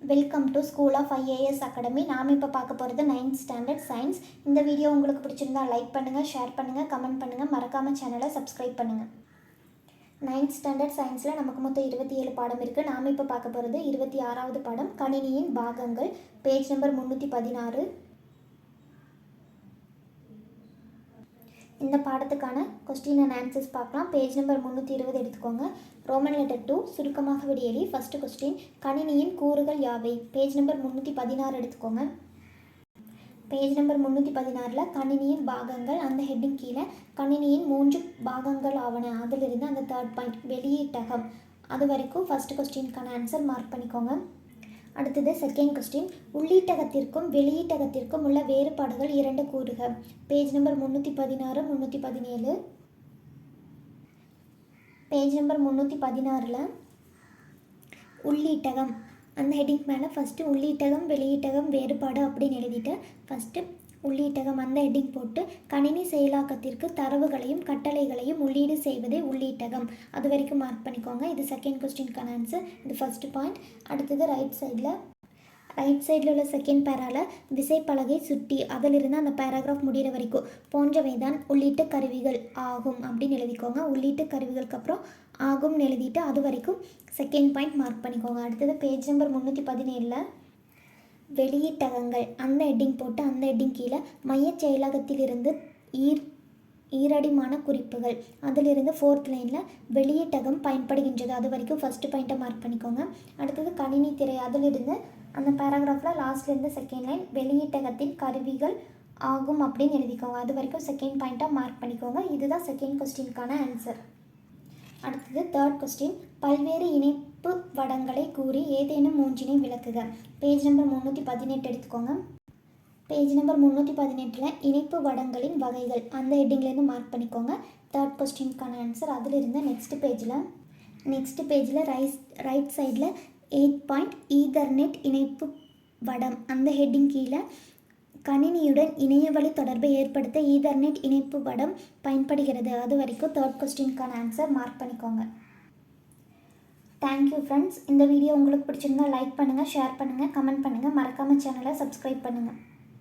Welcome to school of IAS academy. நாம் இப்போ பார்க்க போகிறது 9th ஸ்டாண்டர்ட் சயின்ஸ். இந்த வீடியோ உங்களுக்கு பிடிச்சிருந்தா லைக் பண்ணுங்கள், ஷேர் பண்ணுங்கள், கமெண்ட் பண்ணுங்கள், மறக்காமல் சேனலை சப்ஸ்கிரைப் பண்ணுங்கள். 9th ஸ்டாண்டர்ட் சயின்ஸில் நமக்கு மொத்தம் 27 பாடம் இருக்குது. நாம் இப்போ பார்க்க போகிறது 26வது பாடம், கணினியின் பாகங்கள். Page number 316. இந்த பாடத்துக்கான கொஸ்டின் அண்ட் ஆன்சர்ஸ் பார்க்கலாம். பேஜ் நம்பர் 320 எடுத்துக்கோங்க. ரோமன் லெட்டர் 2 சுருக்கமாக விடியலி. ஃபஸ்ட்டு கொஸ்டின், கணினியின் கூறுகள் யாவை? பேஜ் நம்பர் 316 எடுத்துக்கோங்க. பேஜ் நம்பர் 316 கணினியின் பாகங்கள், அந்த ஹெட்டிங் கீழே கணினியின் 3 பாகங்கள் ஆவன. அதிலிருந்து அந்த தேர்ட் பாயிண்ட் வெளியீட்டகம், அது வரைக்கும் ஃபஸ்ட்டு கொஸ்டினுக்கான ஆன்சர் மார்க் பண்ணிக்கோங்க. அடுத்தது செகண்ட் கொஸ்டின், உள்ளீட்டகத்திற்கும் வெளியீட்டகத்திற்கும் உள்ள வேறுபாடுகள் 2 கூறுக. Page number 316, 317. பேஜ் நம்பர் 316 உள்ளீட்டகம், அந்த ஹெட்டிங் மேலே ஃபஸ்ட்டு உள்ளீட்டகம் வெளியீட்டகம் வேறுபாடு அப்படின்னு எழுதிட்டு ஃபஸ்ட்டு உள்ளீட்டகம் அந்த ஹெட்டிங் போட்டு கணினி செயலாக்கத்திற்கு தரவுகளையும் கட்டளைகளையும் உள்ளீடு செய்வதே உள்ளீட்டகம். அது வரைக்கும் மார்க் பண்ணிக்கோங்க. இது செகண்ட் கொஸ்டினுக்கான ஆன்சர். இது ஃபஸ்ட்டு பாயிண்ட். அடுத்தது ரைட் சைடில் உள்ள செகண்ட் பேரால் விசைப்பலகை சுட்டி, அதிலிருந்து அந்த பேராகிராஃப் முடிகிற வரைக்கும் போன்றவை தான் உள்ளீட்டு கருவிகள் ஆகும் அப்படின்னு எழுதிக்கோங்க. உள்ளீட்டு கருவிகளுக்கு அப்புறம் ஆகும்னு எழுதிட்டு அது வரைக்கும் செகண்ட் பாயிண்ட் மார்க் பண்ணிக்கோங்க. அடுத்தது பேஜ் நம்பர் 317 வெளியீட்டகங்கள், அந்த ஹெட்டிங் போட்டு அந்த ஹெட்டிங் கீழே மைய செயலகத்திலிருந்து ஈரடிமான குறிப்புகள், அதிலிருந்து 4th லைனில் வெளியீட்டகம் பயன்படுகின்றது. அது வரைக்கும் ஃபஸ்ட்டு பாயிண்ட்டை மார்க் பண்ணிக்கோங்க. அடுத்தது கணினி திரை, அதிலிருந்து அந்த பேராகிராஃபில் லாஸ்ட்லேருந்து செகண்ட் லைன் வெளியீட்டகத்தின் கருவிகள் ஆகும் அப்படின்னு எழுதிக்கோங்க. அது வரைக்கும் செகண்ட் பாயிண்ட்டாக மார்க் பண்ணிக்கோங்க. இதுதான் செகண்ட் கொஸ்டினுக்கான ஆன்சர். அடுத்தது தேர்ட் கொஸ்டின், பல்வேறு இணைப்பு வடங்களை கூறி ஏதேனும் 3 விளக்குக. பேஜ் நம்பர் 318 எடுத்துக்கோங்க. பேஜ் நம்பர் 318 இணைப்பு வடங்களின் வகைகள், அந்த ஹெட்டிங்லேருந்து மார்க் பண்ணிக்கோங்க. தேர்ட் கொஸ்டினுக்கான ஆன்சர். அதிலிருந்து நெக்ஸ்ட் பேஜில் ரைட் சைடில் 8 பாயிண்ட் ஈதர்நெட் இணைப்பு வடம், அந்த ஹெட்டிங் கீழே கணினியுடன் இணையவழி தொடர்பை ஏற்படுத்த ஈதர்நெட் இணைப்பு வடம் பயன்படுகிறது. அது வரைக்கும் தேர்ட் கொஸ்டினுக்கான ஆன்சர் மார்க் பண்ணிக்கோங்க. Thank you friends. இந்த வீடியோ உங்களுக்கு பிடிச்சிருந்தா லைக் பண்ணுங்கள், ஷேர் பண்ணுங்கள், கமெண்ட் பண்ணுங்கள், மறக்காமல் சேனலை சப்ஸ்கிரைப் பண்ணுங்கள்.